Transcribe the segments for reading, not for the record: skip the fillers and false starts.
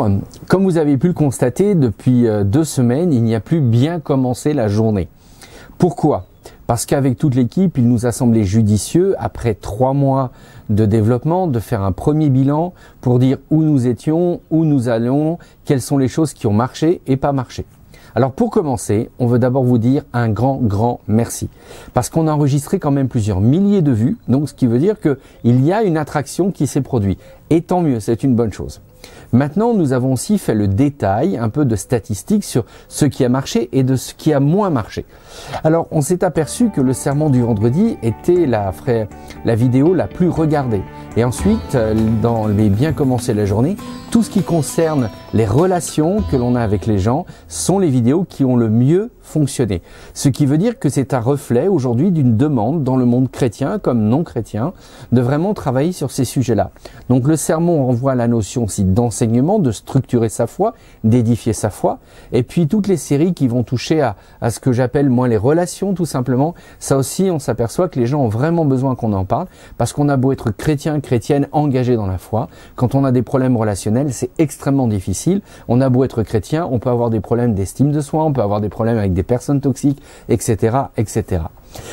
Bonjour, comme vous avez pu le constater, depuis 2 semaines, il n'y a plus bien commencé la journée. Pourquoi? Parce qu'avec toute l'équipe, il nous a semblé judicieux, après 3 mois de développement, de faire un premier bilan pour dire où nous étions, où nous allons, quelles sont les choses qui ont marché et pas marché. Alors pour commencer, on veut d'abord vous dire un grand merci. Parce qu'on a enregistré quand même plusieurs milliers de vues, donc ce qui veut dire qu'il y a une attraction qui s'est produite. Et tant mieux, c'est une bonne chose. Maintenant, nous avons aussi fait le détail, un peu de statistiques sur ce qui a marché et de ce qui a moins marché. Alors, on s'est aperçu que le sermon du vendredi était la vidéo la plus regardée. Et ensuite, dans les bien commencer la journée, tout ce qui concerne les relations que l'on a avec les gens sont les vidéos qui ont le mieux fonctionné. Ce qui veut dire que c'est un reflet aujourd'hui d'une demande dans le monde chrétien comme non chrétien de vraiment travailler sur ces sujets-là. Donc le sermon renvoie à la notion aussi d'enseignement, de structurer sa foi, d'édifier sa foi. Et puis toutes les séries qui vont toucher à ce que j'appelle moi les relations tout simplement. Ça aussi, on s'aperçoit que les gens ont vraiment besoin qu'on en parle parce qu'on a beau être chrétien, chrétienne, engagé dans la foi. Quand on a des problèmes relationnels, c'est extrêmement difficile. On a beau être chrétien, on peut avoir des problèmes d'estime de soi, on peut avoir des problèmes avec des personnes toxiques, etc., etc.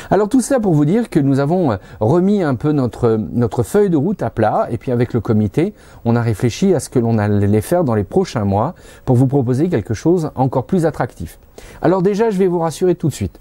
Alors tout ça pour vous dire que nous avons remis un peu notre feuille de route à plat et puis avec le comité, on a réfléchi à ce que l'on allait faire dans les prochains mois pour vous proposer quelque chose encore plus attractif. Alors déjà, je vais vous rassurer tout de suite.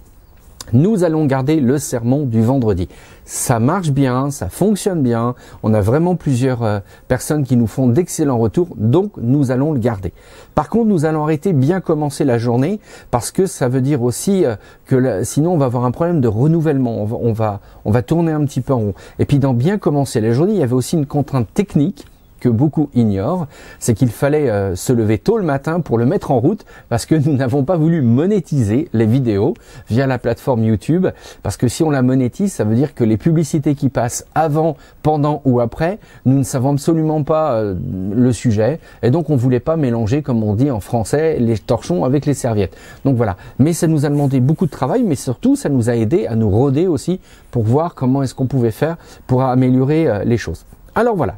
Nous allons garder le sermon du vendredi. Ça marche bien, ça fonctionne bien. On a vraiment plusieurs personnes qui nous font d'excellents retours, donc nous allons le garder. Par contre, nous allons arrêter bien commencer la journée parce que ça veut dire aussi que sinon on va avoir un problème de renouvellement. On va tourner un petit peu en rond. Et puis dans bien commencer la journée, il y avait aussi une contrainte technique que beaucoup ignorent, c'est qu'il fallait se lever tôt le matin pour le mettre en route parce que nous n'avons pas voulu monétiser les vidéos via la plateforme YouTube parce que si on la monétise, ça veut dire que les publicités qui passent avant, pendant ou après, nous ne savons absolument pas le sujet et donc on voulait pas mélanger, comme on dit en français, les torchons avec les serviettes. Donc voilà, mais ça nous a demandé beaucoup de travail, mais surtout ça nous a aidé à nous roder aussi pour voir comment est-ce qu'on pouvait faire pour améliorer les choses. Alors voilà.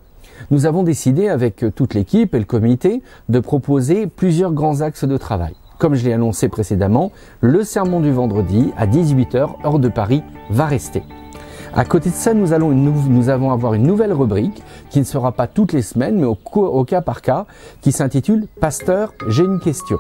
Nous avons décidé avec toute l'équipe et le comité de proposer plusieurs grands axes de travail. Comme je l'ai annoncé précédemment, le sermon du vendredi à 18 h, heure de Paris, va rester. À côté de ça, nous allons avoir une nouvelle rubrique qui ne sera pas toutes les semaines, mais au cas par cas, qui s'intitule « Pasteur, j'ai une question ».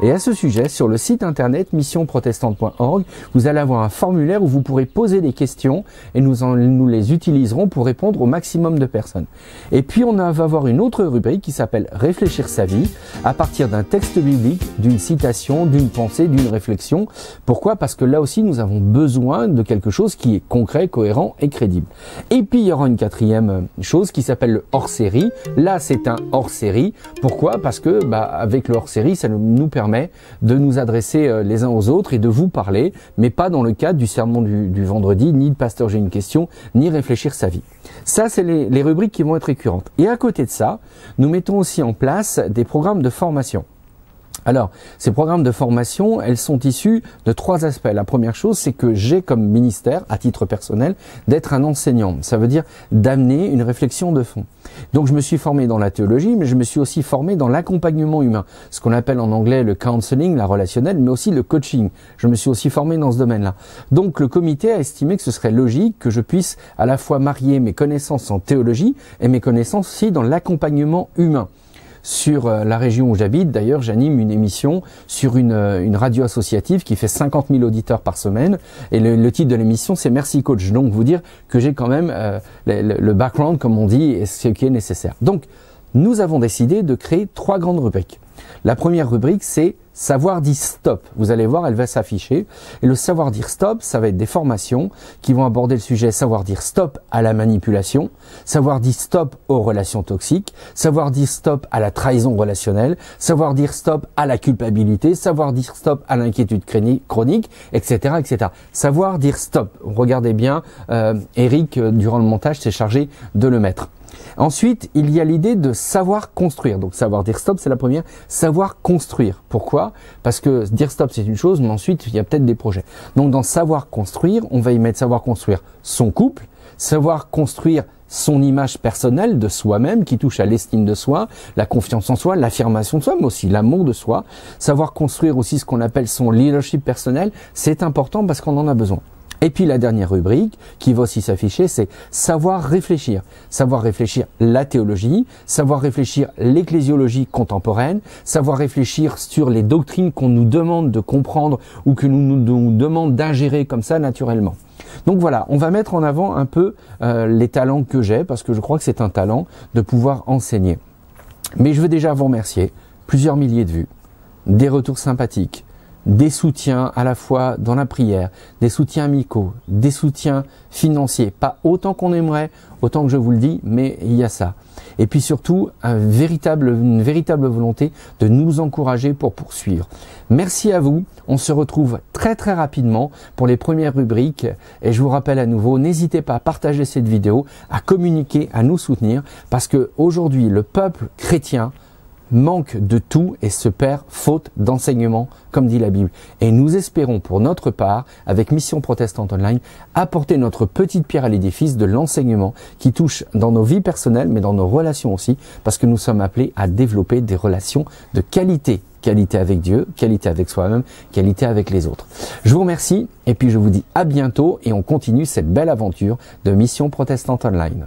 Et à ce sujet, sur le site internet missionprotestante.org, vous allez avoir un formulaire où vous pourrez poser des questions et nous les utiliserons pour répondre au maximum de personnes. Et puis on va avoir une autre rubrique qui s'appelle « Réfléchir sa vie » à partir d'un texte biblique, d'une citation, d'une pensée, d'une réflexion. Pourquoi? Parce que là aussi, nous avons besoin de quelque chose qui est concret, cohérent et crédible. Et puis il y aura une quatrième chose qui s'appelle le hors-série. Là, c'est un hors-série. Pourquoi? Parce que avec le hors-série, ça nous permet de nous adresser les uns aux autres et de vous parler, mais pas dans le cadre du sermon du vendredi, ni de Pasteur j'ai une question, ni réfléchir sa vie. Ça, c'est les rubriques qui vont être récurrentes. Et à côté de ça, nous mettons aussi en place des programmes de formation. Alors, ces programmes de formation, elles sont issus de 3 aspects. La première chose, c'est que j'ai comme ministère, à titre personnel, d'être un enseignant. Ça veut dire d'amener une réflexion de fond. Donc, je me suis formé dans la théologie, mais je me suis aussi formé dans l'accompagnement humain. Ce qu'on appelle en anglais le counseling, la relationnelle, mais aussi le coaching. Je me suis aussi formé dans ce domaine-là. Donc, le comité a estimé que ce serait logique que je puisse à la fois marier mes connaissances en théologie et mes connaissances aussi dans l'accompagnement humain. Sur la région où j'habite, d'ailleurs, j'anime une émission sur une radio associative qui fait 50 000 auditeurs par semaine. Et le titre de l'émission, c'est Merci Coach. Donc, vous dire que j'ai quand même le background, comme on dit, et ce qui est nécessaire. Donc, nous avons décidé de créer 3 grandes rubriques. La première rubrique, c'est savoir dire stop. Vous allez voir, elle va s'afficher. Et le savoir dire stop, ça va être des formations qui vont aborder le sujet savoir dire stop à la manipulation, savoir dire stop aux relations toxiques, savoir dire stop à la trahison relationnelle, savoir dire stop à la culpabilité, savoir dire stop à l'inquiétude chronique, etc., etc. Savoir dire stop. Regardez bien, Eric, durant le montage, s'est chargé de le mettre. Ensuite, il y a l'idée de savoir construire. Donc, savoir dire stop, c'est la première. Savoir construire. Pourquoi? Parce que dire stop, c'est une chose, mais ensuite, il y a peut-être des projets. Donc, dans savoir construire, on va y mettre savoir construire son couple, savoir construire son image personnelle de soi-même qui touche à l'estime de soi, la confiance en soi, l'affirmation de soi, mais aussi l'amour de soi. Savoir construire aussi ce qu'on appelle son leadership personnel, c'est important parce qu'on en a besoin. Et puis la dernière rubrique qui va aussi s'afficher, c'est savoir réfléchir. Savoir réfléchir la théologie, savoir réfléchir l'ecclésiologie contemporaine, savoir réfléchir sur les doctrines qu'on nous demande de comprendre ou que nous demande d'ingérer comme ça naturellement. Donc voilà, on va mettre en avant un peu les talents que j'ai, parce que je crois que c'est un talent de pouvoir enseigner. Mais je veux déjà vous remercier. Plusieurs milliers de vues, des retours sympathiques, des soutiens à la fois dans la prière, des soutiens amicaux, des soutiens financiers. Pas autant qu'on aimerait, autant que je vous le dis, mais il y a ça. Et puis surtout, une véritable volonté de nous encourager pour poursuivre. Merci à vous. On se retrouve très rapidement pour les premières rubriques. Et je vous rappelle à nouveau, n'hésitez pas à partager cette vidéo, à communiquer, à nous soutenir, parce que aujourd'hui, le peuple chrétien manque de tout et se perd faute d'enseignement, comme dit la Bible. Et nous espérons pour notre part, avec Mission Protestante Online, apporter notre petite pierre à l'édifice de l'enseignement qui touche dans nos vies personnelles, mais dans nos relations aussi, parce que nous sommes appelés à développer des relations de qualité. Qualité avec Dieu, qualité avec soi-même, qualité avec les autres. Je vous remercie et puis je vous dis à bientôt et on continue cette belle aventure de Mission Protestante Online.